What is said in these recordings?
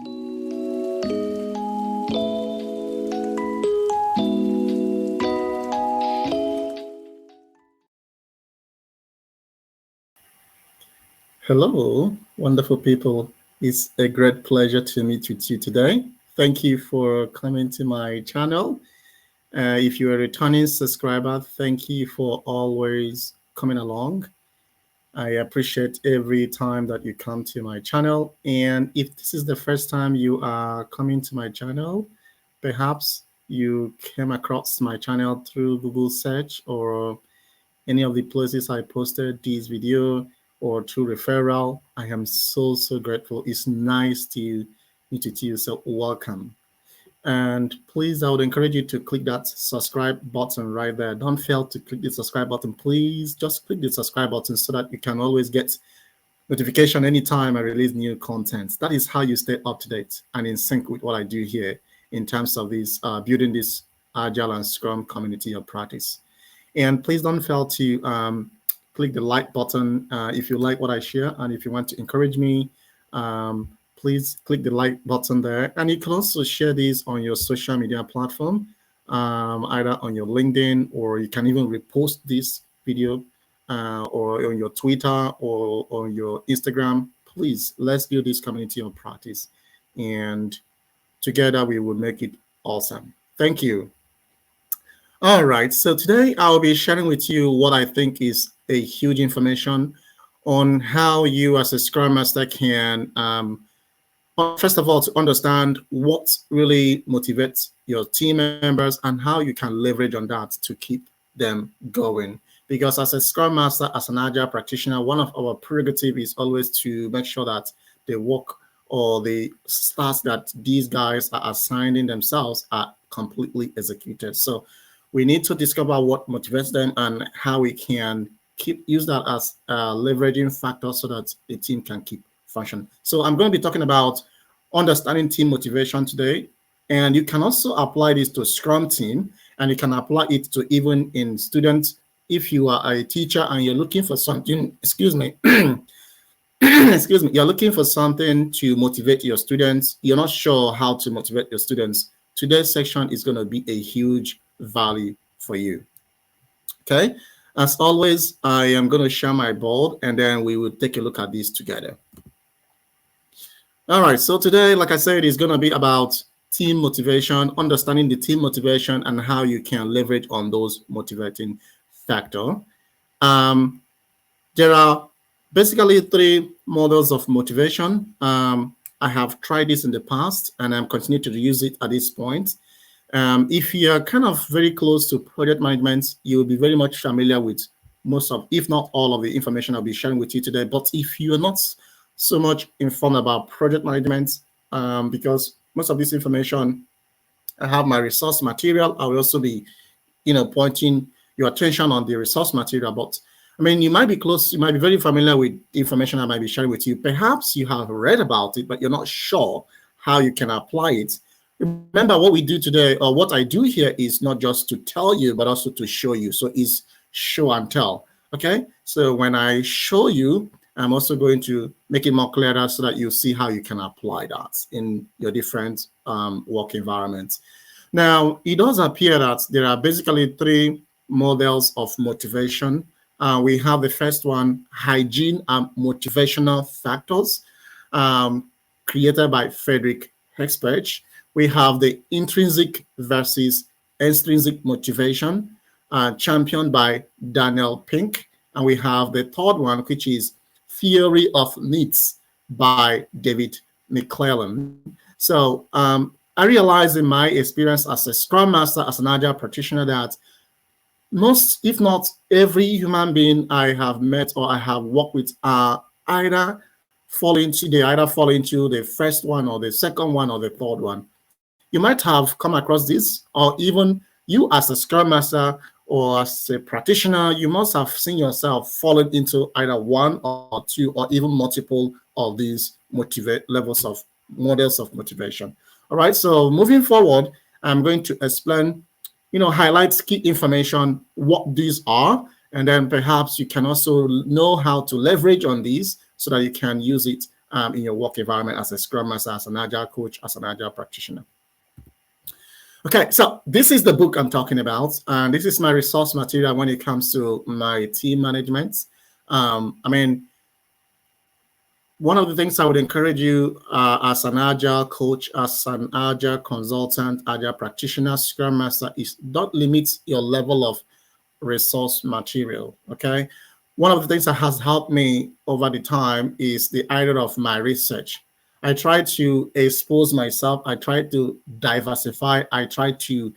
Hello, wonderful people. It's a great pleasure to meet with you today. Thank you for coming to my channel. If you're a returning subscriber, thank you for always coming along. I appreciate every time that you come to my channel. And if this is the first time you are coming to my channel, perhaps you came across my channel through Google search or any of the places I posted this video or through referral. I am so grateful. It's nice to meet with you. So welcome. And please, I would encourage you to click that subscribe button right there. Don't fail to click the subscribe button. Please just click the subscribe button so that you can always get notification anytime I release new content. That is how you stay up to date and in sync with what I do here in terms of this building this Agile and Scrum community of practice. And please don't fail to click the like button if you like what I share, and if you want to encourage me, please click the like button there. And you can also share this on your social media platform, either on your LinkedIn, or you can even repost this video or on your Twitter or on your Instagram. Please, let's build this community of practice, and together we will make it awesome. Thank you. All right, so today I'll be sharing with you what I think is a huge information on how you as a Scrum Master can, first of all, to understand what really motivates your team members and how you can leverage on that to keep them going. Because as a Scrum Master, as an Agile practitioner, one of our prerogatives is always to make sure that the work or the tasks that these guys are assigning themselves are completely executed. So we need to discover what motivates them and how we can use that as a leveraging factor so that the team can keep functioning. So I'm going to be talking about understanding team motivation today. And you can also apply this to Scrum team, and you can apply it to even in students. If you are a teacher and you're looking for something, excuse me, you're looking for something to motivate your students, you're not sure how to motivate your students, today's section is going to be a huge value for you. Okay, as always, I am going to share my board and then we will take a look at this together. All right, so today, like I said, is going to be about team motivation, understanding the team motivation and how you can leverage on those motivating factors. There are basically three models of motivation. I have tried this in the past and I'm continuing to use it at this point. If you're kind of very close to project management, you'll be very much familiar with most of, if not all of the information I'll be sharing with you today. But if you're not so much informed about project management, because most of this information, I have my resource material. I will also be, pointing your attention on the resource material. But I mean, you might be close, you might be very familiar with the information I might be sharing with you. Perhaps you have read about it, but you're not sure how you can apply it. Remember, what we do today, or what I do here, is not just to tell you, but also to show you. So it's show and tell. Okay. So when I show you, I'm also going to make it more clearer so that you see how you can apply that in your different work environments. Now, it does appear that there are basically three models of motivation. We have the first one, hygiene and motivational factors, created by Frederick Hexpech. We have the intrinsic versus extrinsic motivation, championed by Daniel Pink. And we have the third one, which is theory of needs by David McClellan. So I realized in my experience as a Scrum Master, as an Agile practitioner, that most, if not every human being I have met or I have worked with are either fall into the first one or the second one or the third one. You might have come across this, or even you as a Scrum Master or as a practitioner, you must have seen yourself falling into either one or two or even multiple of these models of motivation. All right, so moving forward, I'm going to explain, highlight key information, what these are, and then perhaps you can also know how to leverage on these so that you can use it in your work environment as a Scrum Master, as an Agile coach, as an Agile practitioner. Okay, so this is the book I'm talking about, and this is my resource material when it comes to my team management. I mean, one of the things I would encourage you as an Agile coach, as an Agile consultant, Agile practitioner, Scrum Master is don't limit your level of resource material, okay? One of the things that has helped me over the time is the idea of my research. I try to expose myself. I try to diversify. I try to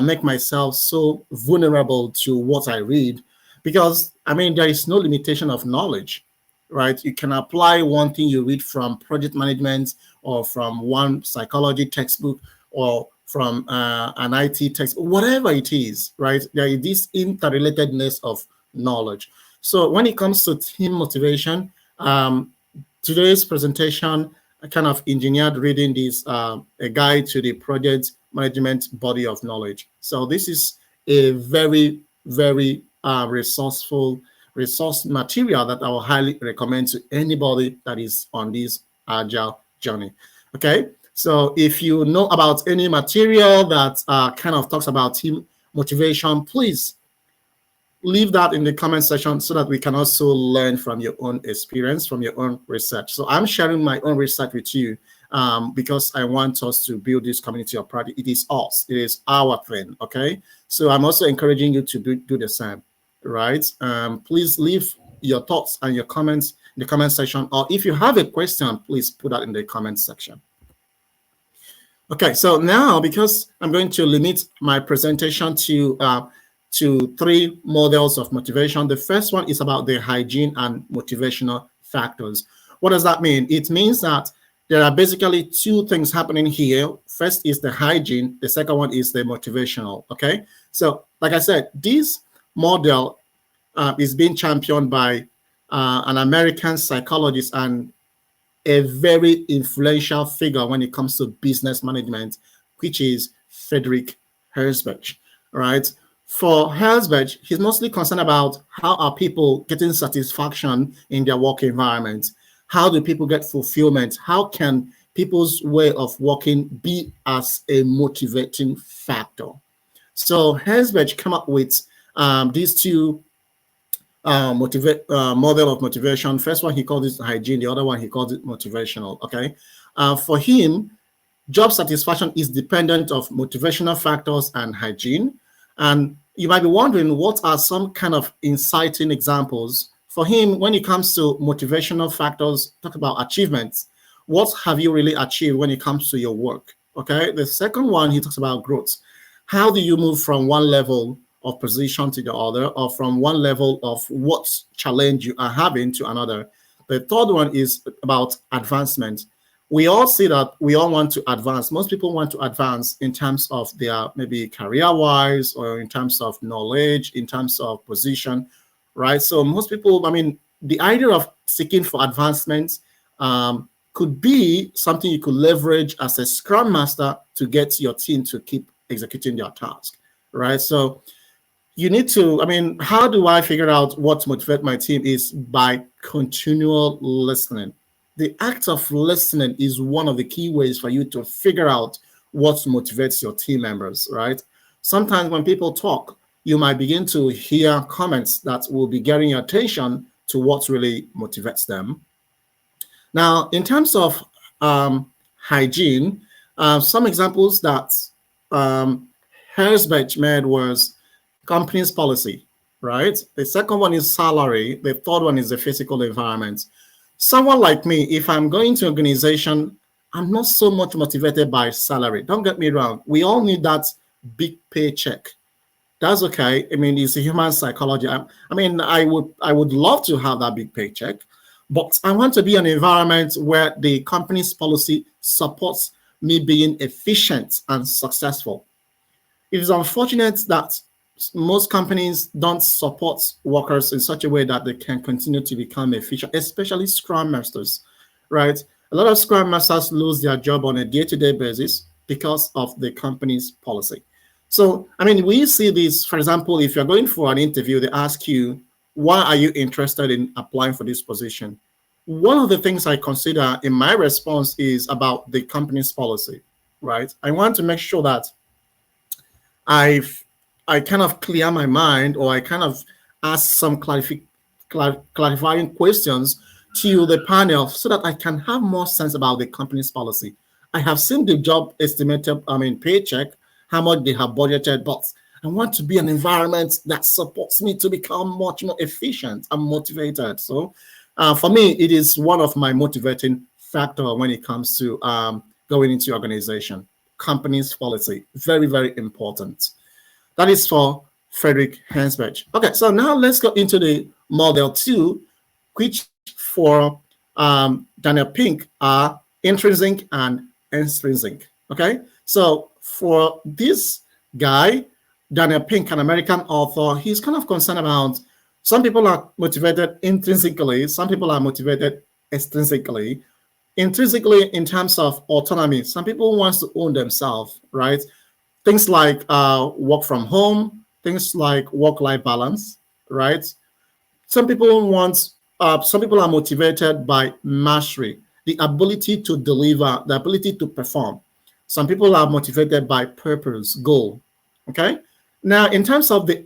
make myself so vulnerable to what I read because, I mean, there is no limitation of knowledge, right? You can apply one thing you read from project management or from one psychology textbook or from an IT text, whatever it is, right? There is this interrelatedness of knowledge. So when it comes to team motivation, today's presentation, I kind of engineered reading this, a guide to the project management body of knowledge. So this is a very, very resource material that I will highly recommend to anybody that is on this Agile journey. Okay, so if you know about any material that kind of talks about team motivation, please leave that in the comment section so that we can also learn from your own experience, from your own research. So I'm sharing my own research with you because I want us to build this community of practice. It is us. It is our thing, okay? So I'm also encouraging you to do the same, right? Please leave your thoughts and your comments in the comment section, or if you have a question, please put that in the comment section. Okay, so now because I'm going to limit my presentation to 3 models of motivation. The first one is about the hygiene and motivational factors. What does that mean? It means that there are basically 2 things happening here. First is the hygiene. The second one is the motivational, okay? So like I said, this model is being championed by an American psychologist and a very influential figure when it comes to business management, which is Frederick Herzberg, right? For Herzberg, he's mostly concerned about how are people getting satisfaction in their work environment? How do people get fulfillment? How can people's way of working be as a motivating factor? So Herzberg came up with these 2 model of motivation. First one he called it hygiene. The other one he called it motivational. Okay, for him, job satisfaction is dependent of motivational factors and hygiene. And you might be wondering what are some kind of inciting examples for him when it comes to motivational factors. Talk about achievements. What have you really achieved when it comes to your work? Okay. The second one, he talks about growth. How do you move from one level of position to the other, or from one level of what challenge you are having to another? The third one is about advancement. We all see that we all want to advance. Most people want to advance in terms of their maybe career-wise, or in terms of knowledge, in terms of position, right? So most people, I mean, the idea of seeking for advancement could be something you could leverage as a Scrum Master to get your team to keep executing their task, right? So you need to, I mean, how do I figure out what motivates my team is by continual listening. The act of listening is one of the key ways for you to figure out what motivates your team members, right? Sometimes when people talk, you might begin to hear comments that will be getting your attention to what really motivates them. Now, in terms of hygiene, some examples that Herzberg made was company's policy, right? The second one is salary. The third one is the physical environment. Someone like me, if I'm going to an organization, I'm not so much motivated by salary. Don't get me wrong. We all need that big paycheck. That's okay. I mean, it's a human psychology. I mean, I would love to have that big paycheck, but I want to be in an environment where the company's policy supports me being efficient and successful. It is unfortunate that most companies don't support workers in such a way that they can continue to become efficient, especially Scrum Masters, right? A lot of Scrum Masters lose their job on a day-to-day basis because of the company's policy. So, I mean, we see this, for example, if you're going for an interview, they ask you, why are you interested in applying for this position? one of the things I consider in my response is about the company's policy, right? I want to make sure that I've I kind of clear my mind, or I kind of ask some clarifying questions to the panel so that I can have more sense about the company's policy. I have seen the job estimated, paycheck, how much they have budgeted, but I want to be an environment that supports me to become much more efficient and motivated. So, for me, it is one of my motivating factor when it comes to going into organization. Company's policy, very, very important. That is for Frederick Hansberg. Okay, so now let's go into the model two, which for Daniel Pink are intrinsic and extrinsic. Okay, so for this guy, Daniel Pink, an American author, he's kind of concerned about some people are motivated intrinsically, some people are motivated extrinsically. Intrinsically, in terms of autonomy, some people want to own themselves, right? Things like work from home, things like work-life balance, right? Some people are motivated by mastery, the ability to deliver, the ability to perform. Some people are motivated by purpose, goal. Okay. Now, in terms of the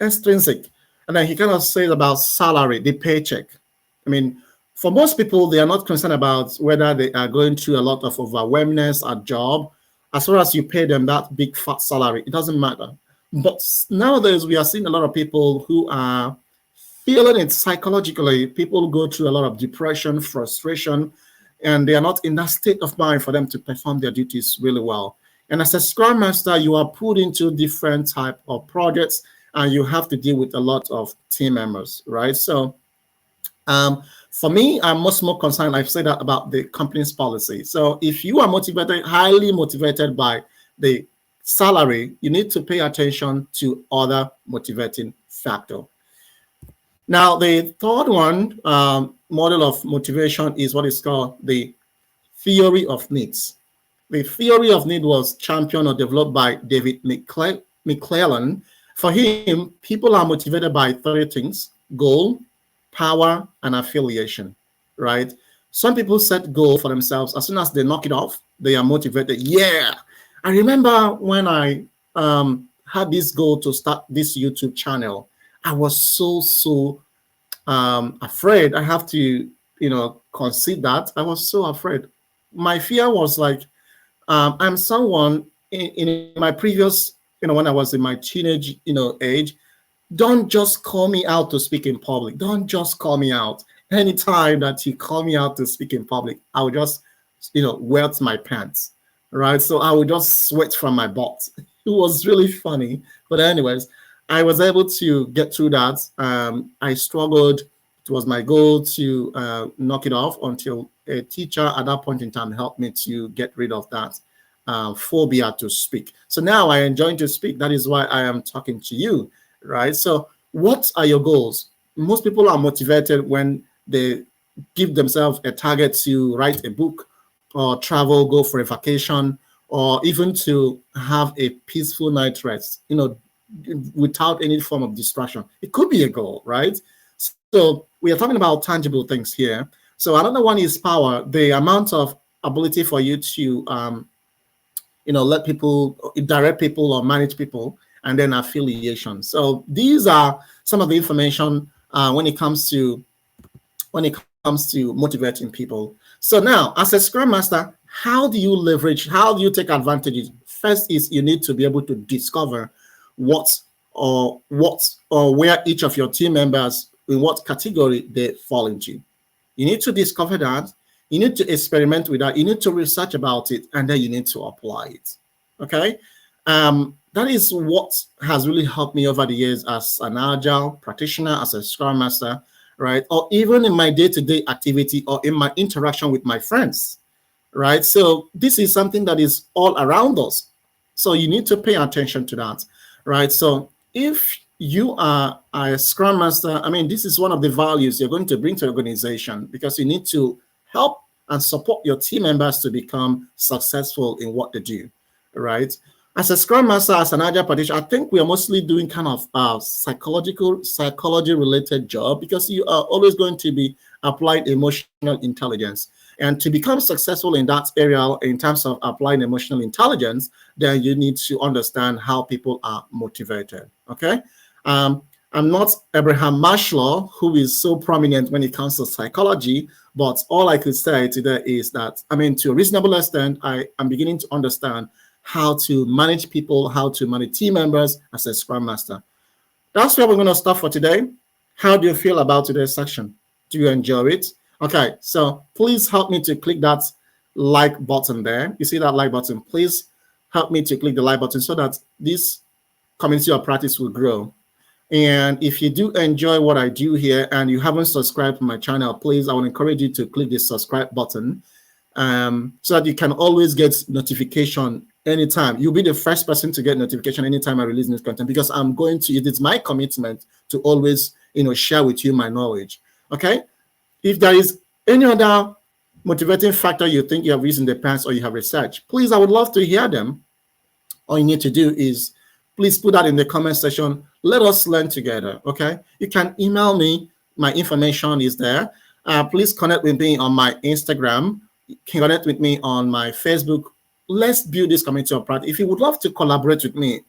extrinsic, and then he kind of says about salary, the paycheck. I mean, for most people, they are not concerned about whether they are going through a lot of overwhelmness at job. As far as you pay them that big fat salary, it doesn't matter. But nowadays, we are seeing a lot of people who are feeling it psychologically. People go through a lot of depression, frustration, and they are not in that state of mind for them to perform their duties really well. And as a Scrum Master, you are put into different type of projects, and you have to deal with a lot of team members, right? So for me, I'm much more concerned, I've said that, about the company's policy. So if you are motivated, highly motivated by the salary, you need to pay attention to other motivating factor. Now, the third one, model of motivation, is what is called the theory of needs. The theory of need was championed or developed by David McClellan. For him, people are motivated by three things: goal, power, and affiliation, right? Some people set goal for themselves. As soon as they knock it off, they are motivated. Yeah. I remember when I had this goal to start this YouTube channel, I was so afraid. I have to, concede that. I was so afraid. My fear was like, I'm someone in my previous, when I was in my teenage, age, don't just call me out to speak in public. Don't just call me out. Anytime that you call me out to speak in public, I would just, wet my pants, right? So I would just sweat from my butt. It was really funny. But anyways, I was able to get through that. I struggled. It was my goal to knock it off until a teacher at that point in time helped me to get rid of that phobia to speak. So now I enjoy to speak. That is why I am talking to you, right? So what are your goals? Most people are motivated when they give themselves a target to write a book or travel, go for a vacation, or even to have a peaceful night rest, without any form of distraction. It could be a goal, right? So we are talking about tangible things here. So another one is power, the amount of ability for you to, let people, direct people or manage people, and then affiliation. So these are some of the information when it comes to motivating people. So now, as a Scrum Master, how do you leverage? How do you take advantage? First is you need to be able to discover what or where each of your team members, in what category they fall into. You need to discover that. You need to experiment with that. You need to research about it, and then you need to apply it. Okay. That is what has really helped me over the years as an agile practitioner, as a Scrum Master, right? Or even in my day-to-day activity or in my interaction with my friends, right? So this is something that is all around us. So you need to pay attention to that, right? So if you are a Scrum Master, this is one of the values you're going to bring to the organization, because you need to help and support your team members to become successful in what they do, right? As a Scrum Master, as an agile practitioner, I think we are mostly doing kind of psychology-related job, because you are always going to be applied emotional intelligence. And to become successful in that area, in terms of applied emotional intelligence, then you need to understand how people are motivated. Okay. Um, I'm not Abraham Maslow, who is so prominent when it comes to psychology, but all I could say today is that, I mean, to a reasonable extent, I am beginning to understand how to manage people, how to manage team members as a Scrum Master. That's where we're going to stop for today. How do you feel about today's section? Do you enjoy it? Okay, so please help me to click that like button there. You see that like button? Please help me to click the like button so that this community of practice will grow. And if you do enjoy what I do here and you haven't subscribed to my channel, please, I would encourage you to click the subscribe button so that you can always get notification anytime. You'll be the first person to get notification anytime I release new content, because I'm going to, it is my commitment to always, share with you my knowledge. Okay. If there is any other motivating factor you think you have used in the past or you have researched, please, I would love to hear them. All you need to do is please put that in the comment section. Let us learn together. Okay. You can email me. My information is there. Please connect with me on my Instagram. You can connect with me on my Facebook. Let's build this community of practice. If you would love to collaborate with me,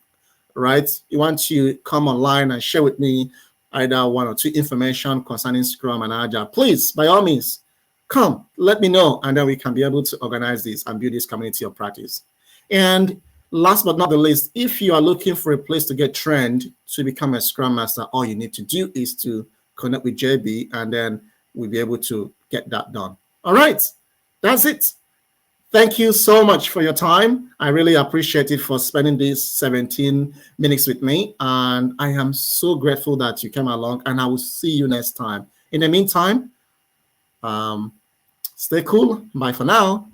right? You want to come online and share with me either one or two information concerning Scrum and Agile, please, by all means, come, let me know, and then we can be able to organize this and build this community of practice. And last but not the least, if you are looking for a place to get trained to become a Scrum Master, all you need to do is to connect with JB, and then we'll be able to get that done. All right, that's it. Thank you so much for your time. I really appreciate it for spending these 17 minutes with me. And I am so grateful that you came along, and I will see you next time. In the meantime, stay cool. Bye for now.